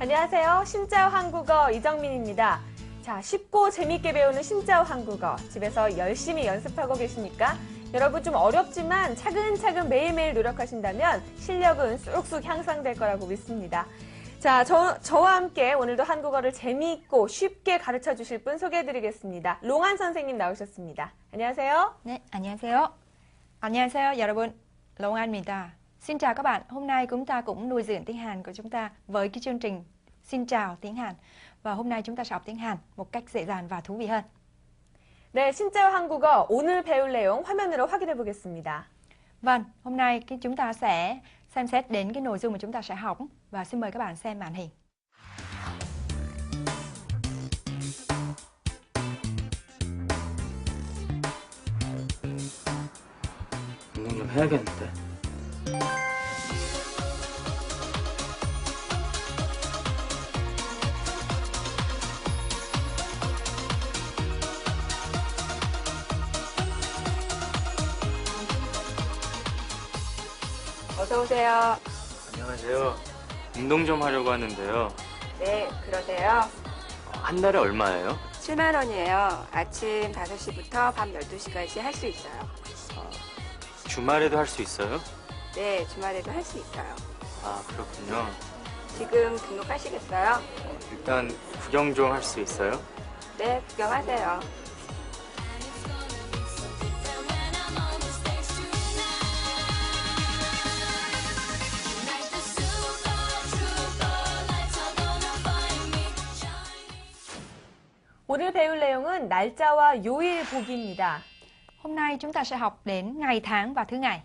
안녕하세요. 신짜오 한국어 이정민입니다. 자, 쉽고 재밌게 배우는 신짜오 한국어. 집에서 열심히 연습하고 계십니까? 여러분 좀 어렵지만 차근차근 매일매일 노력하신다면 실력은 쑥쑥 향상될 거라고 믿습니다. 자, 저와 함께 오늘도 한국어를 재미있고 쉽게 가르쳐 주실 분 소개해드리겠습니다. 롱한 선생님 나오셨습니다. 안녕하세요. 네, 안녕하세요. 안녕하세요, 여러분. Loan입니다. Xin chào các bạn. Hôm nay chúng ta cũng nuôi dưỡng tiếng Hàn của chúng ta với cái chương trình Xin chào tiếng Hàn. Và hôm nay chúng ta sẽ học tiếng Hàn một cách dễ dàng và thú vị hơn. 네, 신짜오 한국어 오늘 배울 내용 화면으로 확인해 보겠습니다. Vâng, hôm nay chúng ta sẽ xem xét đến cái nội dung mà chúng ta sẽ học và xin mời các bạn xem màn hình. 운동 좀 해야겠는데. 어서 오세요. 안녕하세요. 운동 좀 하려고 하는데요. 네, 그러세요. 한 달에 얼마예요? 7만 원이에요. 아침 5시부터 밤 12시까지 할 수 있어요. 주말에도 할 수 있어요? 네, 주말에도 할 수 있어요. 아, 그렇군요. 지금 등록하시겠어요? 일단 구경 좀 할 수 있어요? 네, 구경하세요. 오늘 배울 내용은 날짜와 요일 보기입니다. Hôm nay chúng ta sẽ học đến ngày, tháng và thứ ngày.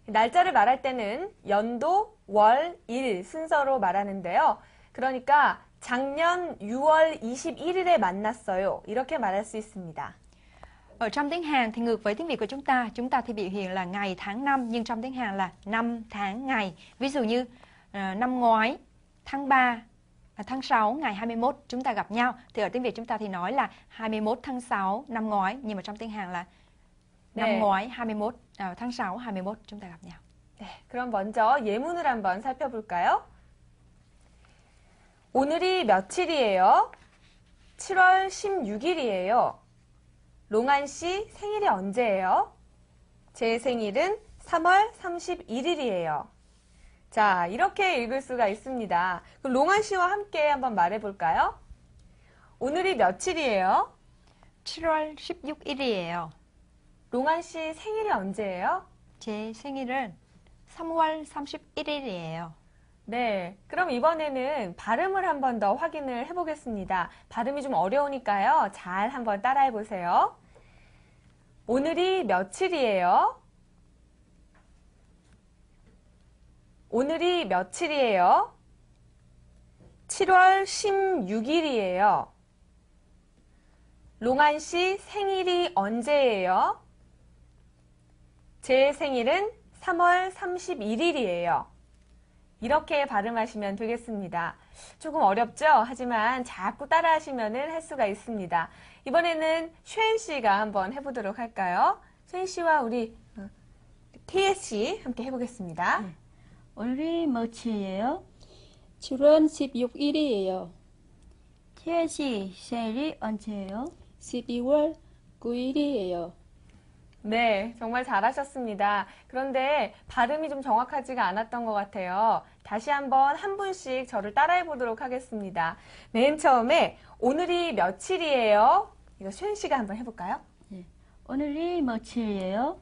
날짜를 말할 때는 연도, 월, 일 순서로 말하는데요. 그러니까 작년 6월 21일에 만났어요. 이렇게 말할 수 있습니다. Ở trong tiếng Hàn thì ngược với tiếng Việt của chúng ta thì biểu hiện là ngày, tháng, năm, nhưng trong tiếng Hàn là năm, tháng, ngày. Ví dụ như năm ngoái, tháng 3, tháng 6, ngày 21 chúng ta gặp nhau. Thì ở tiếng Việt chúng ta thì nói là 21 tháng 6 năm ngoái, nhưng mà trong tiếng Hàn là năm ngoái 21, tháng 6, 21 chúng ta gặp nhau. 네, 그럼 먼저 예문을 한번 살펴볼까요? 오늘이 며칠이에요? 7월 16일이에요. 롱한 씨 생일이 언제예요? 제 생일은 3월 31일이에요. 자, 이렇게 읽을 수가 있습니다. 그럼 롱한 씨와 함께 한번 말해볼까요? 오늘이 며칠이에요? 7월 16일이에요. 롱한 씨 생일이 언제예요? 제 생일은 3월 31일이에요. 네, 그럼 이번에는 발음을 한 번 더 확인을 해보겠습니다. 발음이 좀 어려우니까요. 잘 한번 따라해보세요. 오늘이 며칠이에요? 오늘이 며칠이에요? 7월 16일이에요. 롱한 씨 생일이 언제예요? 제 생일은 3월 31일이에요. 이렇게 발음하시면 되겠습니다. 조금 어렵죠? 하지만 자꾸 따라하시면 할 수가 있습니다. 이번에는 쉐인 씨가 한번 해보도록 할까요? 쉐인 씨와 우리 TS 씨 함께 해보겠습니다. 오늘이 며칠이에요? 7월 16일이에요. TLC 생일이 언제예요? 12월 9일이에요. 네, 정말 잘하셨습니다. 그런데 발음이 좀 정확하지가 않았던 것 같아요. 다시 한번 한 분씩 저를 따라해 보도록 하겠습니다. 맨 처음에 오늘이 며칠이에요? 이거 쉔 씨가 한번 해볼까요? 네. 오늘이 며칠이에요?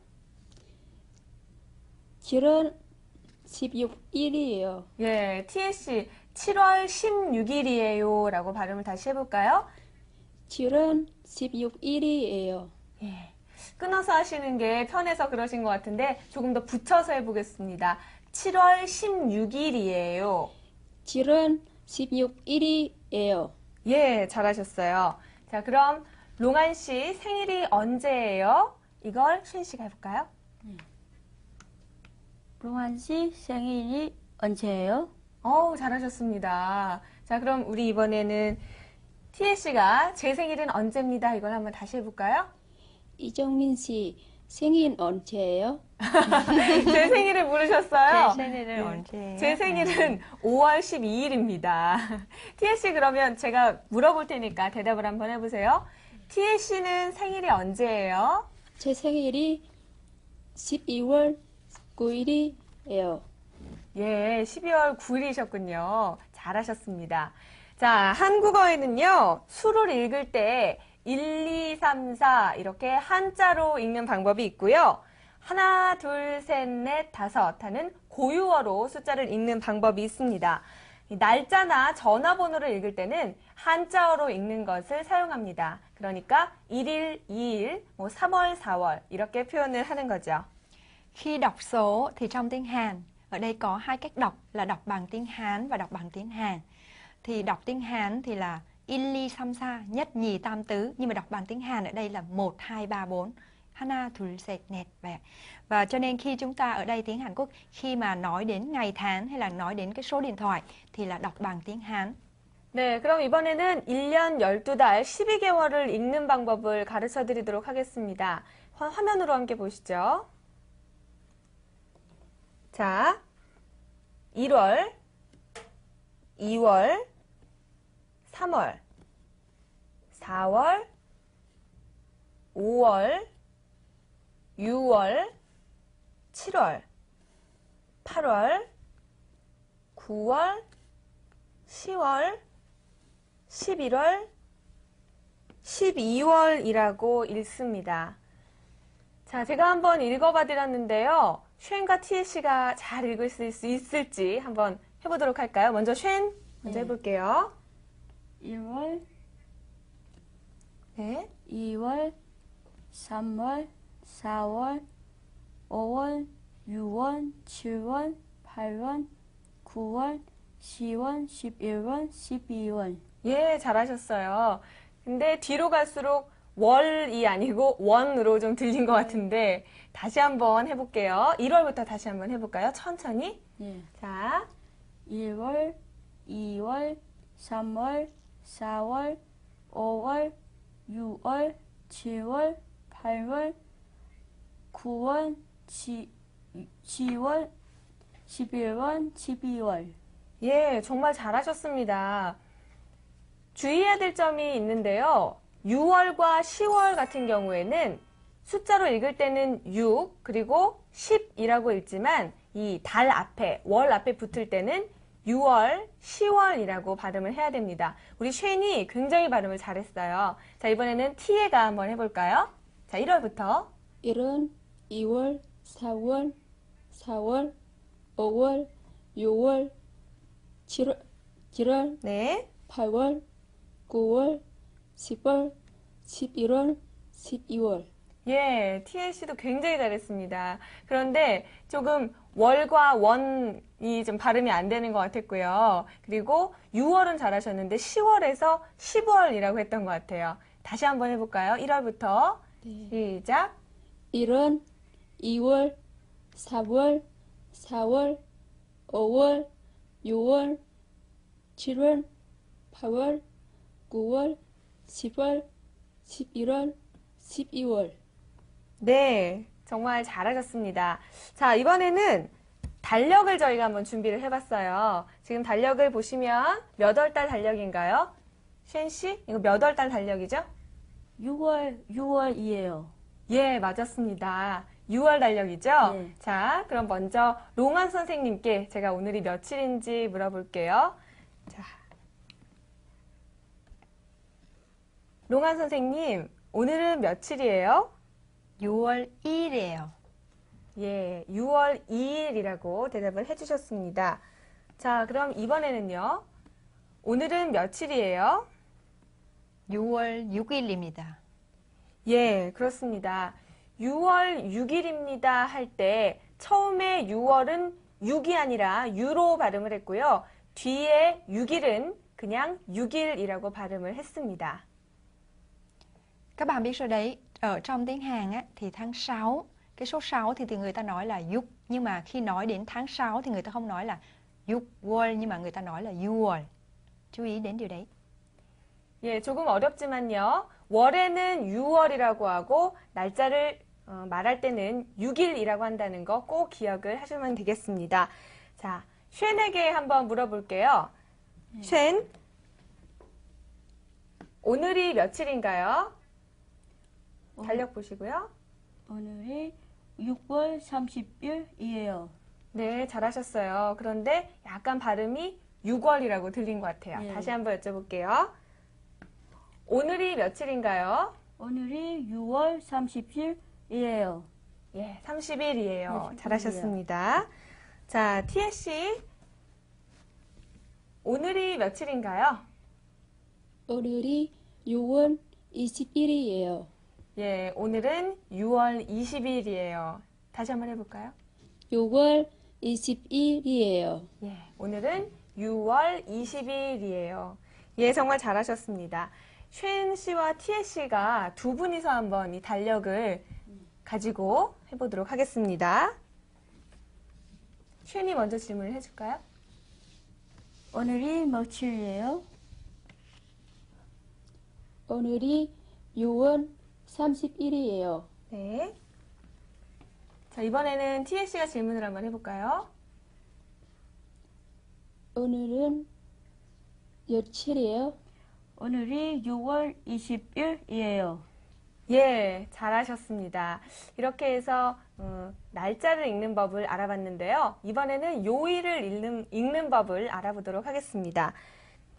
7월 16일이에요. 예, TS 7월 16일이에요 라고 발음을 다시 해볼까요? 7월 16일이에요. 예, 끊어서 하시는 게 편해서 그러신 것 같은데 조금 더 붙여서 해보겠습니다. 7월 16일이에요. 7월 16일이에요. 예, 잘하셨어요. 자, 그럼 롱한 씨 생일이 언제예요? 이걸 쉔 씨가 해볼까요? 롱한 씨 생일이 언제예요? 어우, 잘하셨습니다. 자, 그럼 우리 이번에는 TS 씨가 제 생일은 언제입니다. 이걸 한번 다시 해볼까요? 이정민 씨 생일 언제예요? 제 생일을 물으셨어요. 제 생일은 언제예요? 제 생일은 5월 12일입니다. 티에 씨 그러면 제가 물어볼 테니까 대답을 한번 해보세요. 티에 씨는 생일이 언제예요? 제 생일이 12월 9일이에요. 예, 12월 9일이셨군요. 잘하셨습니다. 자, 한국어에는요, 수를 읽을 때 1, 2, 3, 4 이렇게 한자로 읽는 방법이 있고요. 하나, 둘, 셋, 넷, 다섯 하는 고유어로 숫자를 읽는 방법이 있습니다. 이 날짜나 전화번호를 읽을 때는 한자어로 읽는 것을 사용합니다. 그러니까 1일, 2일, 3월, 4월 이렇게 표현을 하는 거죠. Khi đọc số thì trong tiếng Hàn, ở đây có hai cách đọc là đọc bằng tiếng Hán và đọc bằng tiếng Hàn. Thì đọc tiếng Hán thì là in ly sam sa, nhất nhì tam tứ, nhưng mà đọc bằng tiếng Hàn ở đây là 1, 2, 3, 4. Hana, thul, sệt, nẹt, vẹt. Và cho nên khi chúng ta ở đây tiếng Hàn Quốc, khi mà nói đến ngày tháng hay là nói đến cái số điện thoại thì là đọc bằng tiếng Hán. 네, 그럼 이번에는 1년 12달 12개월을 읽는 방법을 가르쳐 드리도록 하겠습니다. 화면으로 함께 보시죠. 자, 1월, 2월, 3월, 4월, 5월, 6월, 7월, 8월, 9월, 10월, 11월, 12월이라고 읽습니다. 자, 제가 한번 읽어봐 드렸는데요. 쉔과 티에 씨가 잘 읽을 수 있을지 한번 해보도록 할까요? 먼저 쉔 먼저 해볼게요. 1월, 네. 2월, 3월, 4월, 5월, 6월, 7월, 8월, 9월, 10월, 11월, 12월. 예, 잘하셨어요. 근데 뒤로 갈수록 월이 아니고 원으로 좀 들린 것 같은데 다시 한번 해볼게요. 1월부터 다시 한번 해볼까요? 천천히. 네. 자, 1월, 2월, 3월, 4월, 5월, 6월, 7월, 8월, 9월, 10월, 11월, 12월. 예, 정말 잘하셨습니다. 주의해야 될 점이 있는데요. 6월과 10월 같은 경우에는 숫자로 읽을 때는 6 그리고 10이라고 읽지만 이 달 앞에 월 앞에 붙을 때는 6월, 10월이라고 발음을 해야 됩니다. 우리 쉔이 굉장히 발음을 잘했어요. 자, 이번에는 티에가 한번 해볼까요? 자, 1월부터 1월, 2월, 4월, 5월, 6월, 7월, 네, 8월, 9월, 10월, 11월, 12월. 예, 티에 씨도 굉장히 잘했습니다. 그런데 조금 월과 원이 좀 발음이 안 되는 것 같았고요. 그리고 6월은 잘하셨는데 10월에서 10월이라고 했던 것 같아요. 다시 한번 해볼까요? 1월부터 시작. 1월, 2월, 4월, 5월, 6월, 7월, 8월, 9월, 10월, 11월, 12월. 네, 정말 잘하셨습니다. 자, 이번에는 달력을 저희가 한번 준비를 해봤어요. 지금 달력을 보시면 몇 월 달 달력인가요? 쉔 씨, 이거 몇 월 달 달력이죠? 6월이에요. 예, 맞았습니다. 6월 달력이죠? 네. 자, 그럼 먼저 롱한 선생님께 제가 오늘이 며칠인지 물어볼게요. 자, 롱한 선생님, 오늘은 며칠이에요? 6월 2일이에요. 예, 6월 2일이라고 대답을 해주셨습니다. 자, 그럼 이번에는요. 오늘은 며칠이에요? 6월 6일입니다. 예, 그렇습니다. 6월 6일입니다 할 때 처음에 6월은 6이 아니라 유로 발음을 했고요. 뒤에 6일은 그냥 6일이라고 발음을 했습니다. Các bạn biết rồi đấy, ở trong tiếng Hàn á, thì tháng 6, cái số 6 thì người ta nói là 6, nhưng mà khi nói đến tháng 6 thì người ta không nói là 6월, nhưng mà người ta nói là 6월. chú ý đến điều đấy. 예, 조금 어렵지만요. 월에는 6월이라고 하고 날짜를 말할 때는 6일이라고 한다는 거 꼭 기억을 하시면 되겠습니다. 자, 쉔에게 한번 물어볼게요. 쉔, 오늘이 며칠인가요? 달력 보시고요. 오늘이 6월 30일이에요. 네, 잘하셨어요. 그런데 약간 발음이 6월이라고 들린 것 같아요. 예. 다시 한번 여쭤볼게요. 오늘이 며칠인가요? 오늘이 6월 30일이에요. 예, 30일이에요. 30일 잘하셨습니다. 자, 티에 씨. 오늘이 며칠인가요? 오늘이 6월 20일이에요. 예, 오늘은 6월 20일이에요. 다시 한번 해볼까요? 6월 20일이에요. 예, 오늘은 6월 20일이에요. 예, 정말 잘하셨습니다. 쉔 씨와 티에 씨가 두 분이서 한번 이 달력을 가지고 해보도록 하겠습니다. 쉔이 먼저 질문을 해줄까요? 오늘이 며칠이에요? 오늘이 6월 30일이에요. 네. 자, 이번에는 티에 씨가 질문을 한번 해볼까요? 오늘은 며칠이에요? 오늘이 6월 20일이에요. 예, 잘하셨습니다. 이렇게 해서 날짜를 읽는 법을 알아봤는데요. 이번에는 요일을 읽는 법을 알아보도록 하겠습니다.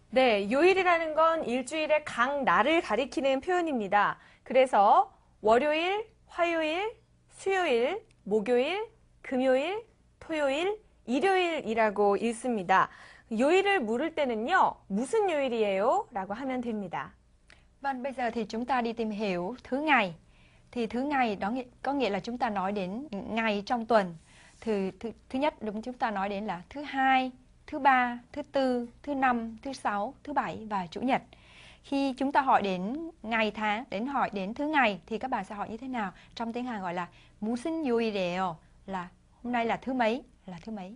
네, 요일이라는 건 일주일의 각 날을 가리키는 표현입니다. 그래서 월요일, 화요일, 수요일, 목요일, 금요일, 토요일, 일요일이라고 읽습니다. 요일을 물을 때는요, 무슨 요일이에요? 라고 하면 됩니다. Vâng, bây giờ thì chúng ta đi tìm hiểu thứ ngày. Thì thứ ngày đó có nghĩa là chúng ta nói đến ngày trong tuần. Thứ nhất chúng ta nói đến là thứ hai, thứ ba, thứ tư, thứ năm, thứ sáu, thứ bảy và chủ nhật. Khi chúng ta hỏi đến ngày tháng, hỏi đến thứ ngày thì các bạn sẽ hỏi như thế nào? Trong tiếng Hàn gọi là 무슨 요일이에요? là hôm nay là thứ mấy? Là thứ mấy?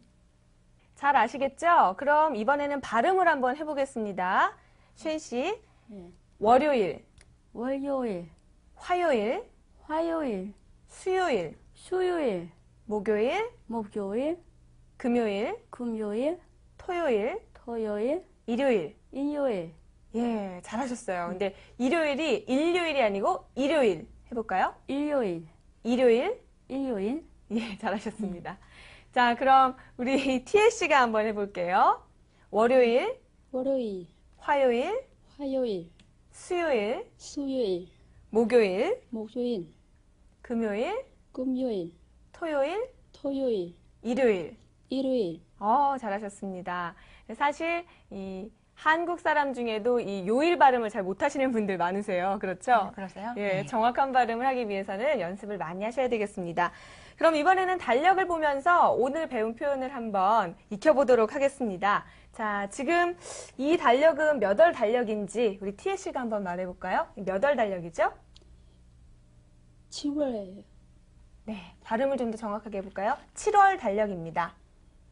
잘 아시겠죠? 그럼 이번에는 발음을 한번 해보겠습니다. 쉔 씨, 네. 월요일, 월요일, 화요일, 화요일, 수요일, 수요일, 목요일, 목요일, 금요일, 금요일, 토요일, 토요일, 일요일. 일요일. 예, 잘하셨어요. 근데 일요일이 일요일이 아니고 일요일 해볼까요? 일요일, 일요일. 일요일, 예, 잘하셨습니다. 자, 그럼 우리 티에 씨가 한번 해볼게요. 월요일, 월요일, 화요일, 화요일, 수요일, 수요일, 목요일, 목요일, 금요일, 금요일, 토요일, 토요일, 일요일. 일요일. 잘하셨습니다. 사실 이 한국 사람 중에도 이 요일 발음을 잘 못하시는 분들 많으세요. 그렇죠? 그러세요? 예, 네. 정확한 발음을 하기 위해서는 연습을 많이 하셔야 되겠습니다. 그럼 이번에는 달력을 보면서 오늘 배운 표현을 한번 익혀보도록 하겠습니다. 자, 지금 이 달력은 몇 월 달력인지 우리 티에 씨가 한번 말해볼까요? 몇 월 달력이죠? 7월이에요. 네, 발음을 좀 더 정확하게 해볼까요? 7월 달력입니다.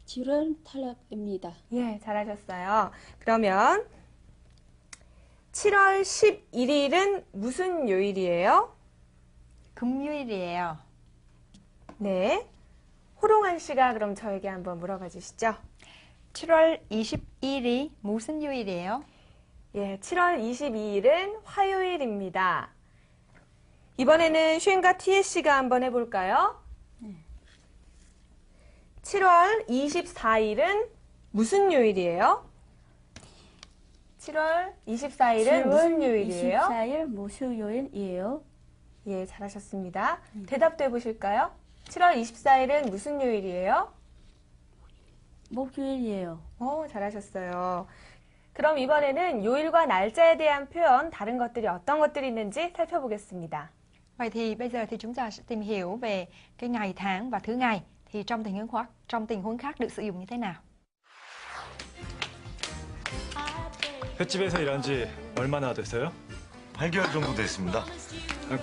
7월 탈락입니다. 예, 잘하셨어요. 그러면 7월 11일은 무슨 요일이에요? 금요일이에요. 네. 호롱한 씨가 그럼 저에게 한번 물어봐 주시죠. 7월 22일이 무슨 요일이에요? 예, 7월 22일은 화요일입니다. 이번에는 쉔과 티에 씨가 한번 해볼까요? 7월 24일은 무슨 요일이에요? 7월 24일은 무슨 요일이에요? 24일 무수요일이에요. 예, 잘하셨습니다. 대답도 해보실까요? 7월 24일은 무슨 요일이에요? 목요일이에요. 잘하셨어요. 그럼 이번에는 요일과 날짜에 대한 표현, 다른 것들이 어떤 것들이 있는지 살펴보겠습니다. Vậy thì bây giờ thì chúng ta sẽ tìm hiểu về cái ngày tháng và thứ ngày. Thì trong tình huống khác được sử dụng như thế nào? 횟집에서 일한 지 얼마나 됐어요? 8개월 정도 됐습니다.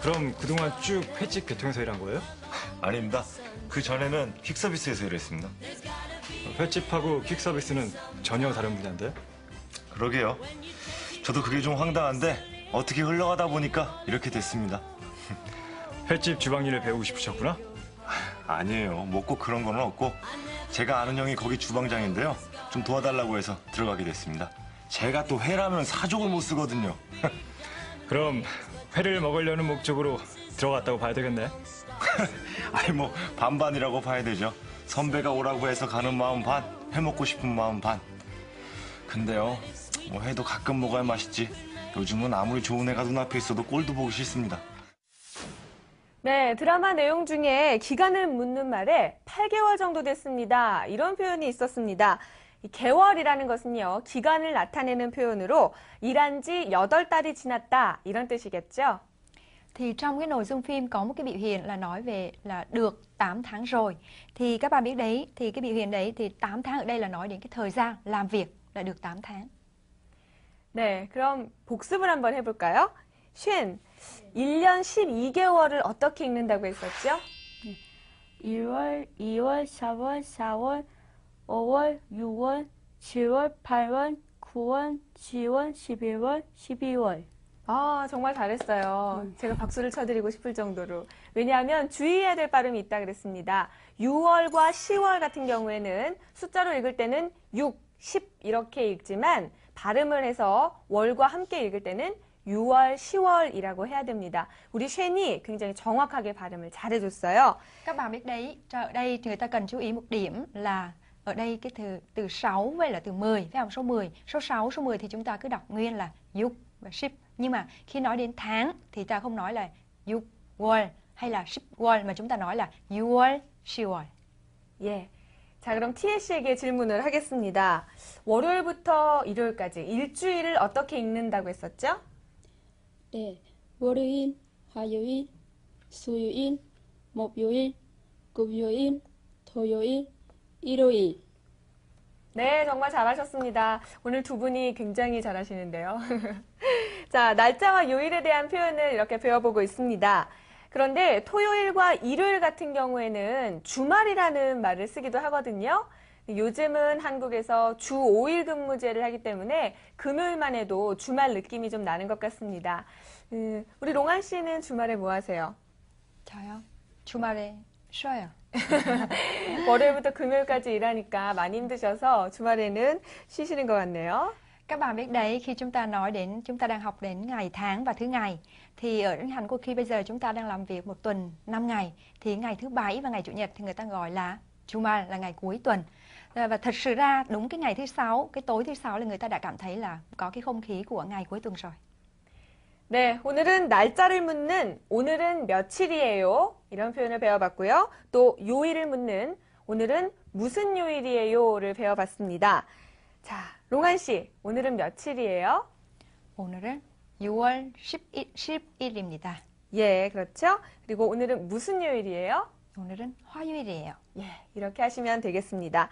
그럼 그동안 쭉 횟집 계통에서 일한 거예요? 아닙니다. 그 전에는 퀵서비스에서 일했습니다. 횟집하고 퀵서비스는 전혀 다른 분야인데? 그러게요. 저도 그게 좀 황당한데 어떻게 흘러가다 보니까 이렇게 됐습니다. 횟집 주방 일을 배우고 싶으셨구나? 아니에요. 뭐 꼭 그런 건 없고 제가 아는 형이 거기 주방장인데요. 좀 도와달라고 해서 들어가게 됐습니다. 제가 또 회라면 사족을 못 쓰거든요. 그럼 회를 먹으려는 목적으로 들어갔다고 봐야 되겠네. 아니 뭐 반반이라고 봐야 되죠. 선배가 오라고 해서 가는 마음 반, 회 먹고 싶은 마음 반. 근데요, 뭐 회도 가끔 먹어야 맛있지. 요즘은 아무리 좋은 애가 눈앞에 있어도 꼴도 보기 싫습니다. 네, 드라마 내용 중에 기간을 묻는 말에 8개월 정도 됐습니다. 이런 표현이 있었습니다. 이 개월이라는 것은요, 기간을 나타내는 표현으로 일한 지 8달이 지났다 이런 뜻이겠죠. Thì trong cái nội dung phim có một cái biểu hiện là nói về là được 8 tháng rồi. Thì các bạn biết đấy, thì cái biểu hiện đấy thì 8 tháng ở đây là nói đến cái thời gian làm việc là được 8 tháng. 네, 그럼 복습을 한번 해볼까요? 쉰, 1년 12개월을 어떻게 읽는다고 했었죠? 1월, 2월, 3월, 4월, 5월, 6월, 7월, 8월, 9월, 10월, 11월, 12월. 아, 정말 잘했어요. 제가 박수를 쳐드리고 싶을 정도로. 왜냐하면 주의해야 될 발음이 있다 그랬습니다. 6월과 10월 같은 경우에는 숫자로 읽을 때는 6, 10 이렇게 읽지만 발음을 해서 월과 함께 읽을 때는 6월, 10월이라고 해야 됩니다. 우리 쉔이 굉장히 정확하게 발음을 잘해줬어요. Các bạn biết đấy, ở đây thì người ta cần chú ý một điểm là ở đây cái từ 6 với là từ 10, phải không? Số 10, số 6, số 10 thì chúng ta cứ đọc nguyên là 6 và 10. Nhưng mà khi nói đến tháng thì ta không nói là 6월 hay là 10월 mà chúng ta nói là 6월, 10월. 예. 자, 그럼 티에 씨에게 질문을 하겠습니다. 월요일부터 일요일까지 일주일을 어떻게 읽는다고 했었죠? 네, 월요일, 화요일, 수요일, 목요일, 금요일, 토요일, 일요일. 네, 정말 잘하셨습니다. 오늘 두 분이 굉장히 잘하시는데요. 자, 날짜와 요일에 대한 표현을 이렇게 배워보고 있습니다. 그런데 토요일과 일요일 같은 경우에는 주말이라는 말을 쓰기도 하거든요. 요즘은 한국에서 주 5일 근무제를 하기 때문에 금요일만 해도 주말 느낌이 좀 나는 것 같습니다. 우리 롱한 씨는 주말에 뭐 하세요? 저요? 주말에 쉬어요. 월요일부터 금요일까지 일하니까 많이 힘드셔서 주말에는 쉬시는 것 같네요. Các bạn biết đấy, khi chúng ta nói đến, chúng ta đang học đến ngày, tháng và thứ ngày. Thì ở Hàn Quốc khi bây giờ chúng ta đang làm việc một tuần 5 ngày. Thì ngày thứ Bảy và ngày Chủ nhật thì người ta gọi là 주말 là ngày cuối tuần. Và thật sự ra đúng cái ngày thứ Sáu, cái tối thứ Sáu là người ta đã cảm thấy là có cái không khí của ngày cuối tuần rồi. 네, 오늘은 날짜를 묻는 오늘은 며칠이에요? 이런 표현을 배워봤고요. 또 요일을 묻는 오늘은 무슨 요일이에요?를 배워봤습니다. 자, 롱한 씨, 오늘은 며칠이에요? 오늘은 6월 10일입니다. 예, 그렇죠. 그리고 오늘은 무슨 요일이에요? 오늘은 화요일이에요. 예, 이렇게 하시면 되겠습니다.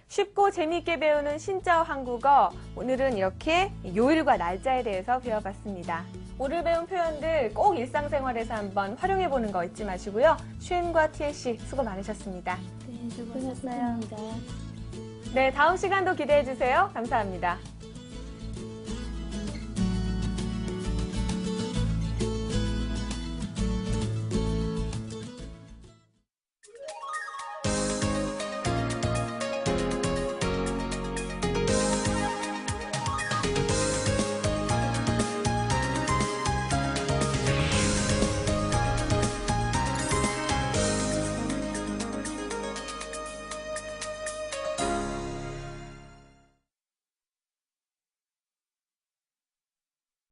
쉽고 재미있게 배우는 신짜오 한국어, 오늘은 이렇게 요일과 날짜에 대해서 배워봤습니다. 오늘 배운 표현들 꼭 일상생활에서 한번 활용해보는 거 잊지 마시고요. 슈엔과 티에 씨 수고 많으셨습니다. 네, 수고하셨어요. 수고하셨습니다. 네, 다음 시간도 기대해주세요. 감사합니다.